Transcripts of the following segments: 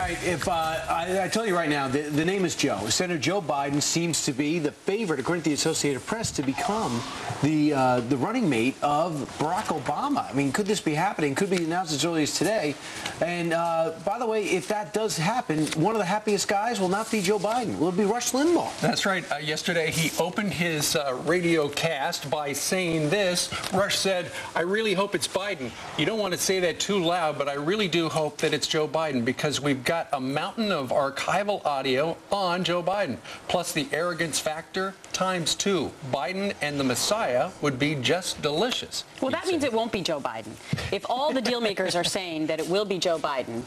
If I tell you right now, the name is Joe. Senator Joe Biden seems to be the favorite, according to the Associated Press, to become the running mate of Barack Obama. I mean, could this be happening? Could be announced as early as today. And by the way, if that does happen, one of the happiest guys will not be Joe Biden. Will it be Rush Limbaugh? That's right. Yesterday, he opened his radio cast by saying this. Rush said, "I really hope it's Biden. You don't want to say that too loud, but I really do hope that it's Joe Biden because we've got a mountain of archival audio on Joe Biden, plus the arrogance factor times 2. Biden and the Messiah would be just delicious." Well, that means it won't be Joe Biden. If all the deal makers are saying that it will be Joe Biden,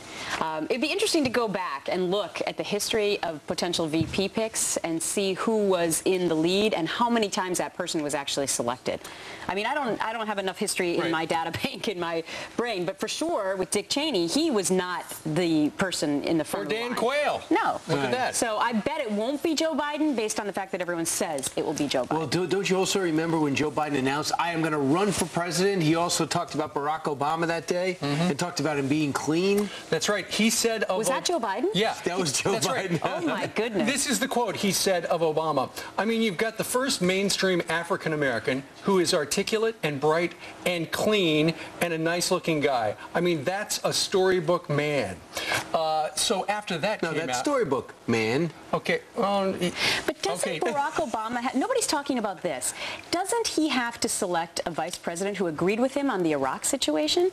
it'd be interesting to go back and look at the history of potential VP picks and see who was in the lead and how many times that person was actually selected. I mean, I don't have enough history in my data bank in my brain, but for sure with Dick Cheney, he was not the person in the front Or Dan line. Quayle. No. Look at that. So I bet it won't be Joe Biden based on the fact that everyone says it will be Joe Biden. Well, don't you also remember when Joe Biden announced, I am going to run for president? He also talked about Barack Obama that day and talked about him being clean. That's right. He said of... Was that Joe Biden? Yeah. That was Joe That's Biden. Right. Oh, my goodness. This is the quote he said of Obama. I mean, you've got the first mainstream African-American who is articulate and bright and clean and a nice-looking guy. I mean, that's a storybook man. So after that came out... No, that's storybook man. Okay. But doesn't Barack Obama... Nobody's talking about this. Doesn't he have to select a vice president who agreed with him on the Iraq situation?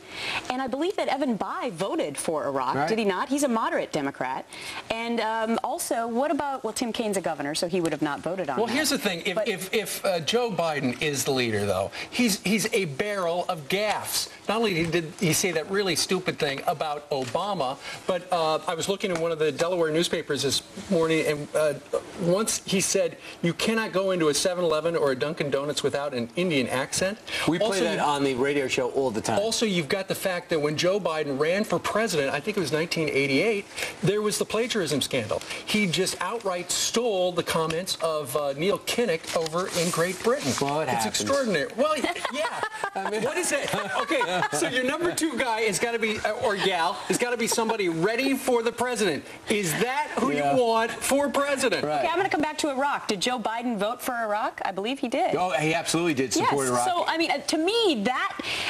And I believe that Evan Bayh voted for Iraq, did he not? He's a moderate Democrat. And also, what about... Well, Tim Kaine's a governor, so he would have not voted on that. Well, here's the thing. If Joe Biden is the leader, though, he's a barrel of gaffes. Not only did he say that really stupid thing about Obama, but I was looking in one of the Delaware newspapers this morning, and once he said, you cannot go into a 7-Eleven or a Dunkin' Donuts without an Indian accent. We play that on the radio show all the time. Also, you've got the fact that when Joe Biden ran for president, I think it was 1988, there was the plagiarism scandal. He just outright stole the comments of Neil Kinnock over in Great Britain. Well, it's extraordinary. Well, yeah. I mean, what is it? Okay, so your number 2 guy has got to be, or gal, has got to be somebody ready for the president. Is that who you want for president? Okay, I'm going to come back to Iraq. Did Joe Biden vote for Iraq? I believe he did. Oh, he absolutely did support Iraq. So, I mean, to me,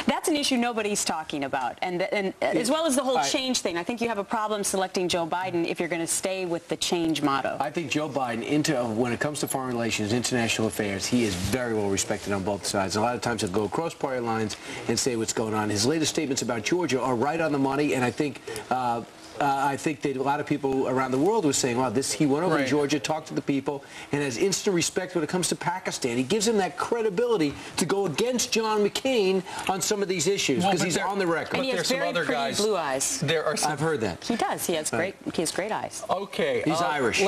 that's an issue nobody's talking about. And as well as the whole change thing. I think you have a problem selecting Joe Biden if you're going to stay with the change motto. I think Joe Biden, when it comes to foreign relations, international affairs, he is very well respected on both sides. And a lot of times he'll go across party lines and say what's going on. His latest statements about Georgia are right on the money, and I think that a lot of people around the world were saying, wow, he went over to Georgia, talked to the people, and has instant respect when it comes to Pakistan. He gives him that credibility to go against John McCain on some of these issues, because he's on the record. And he has very pretty blue eyes. There are some, I've heard that. He does. He has great eyes. Okay. He's Irish.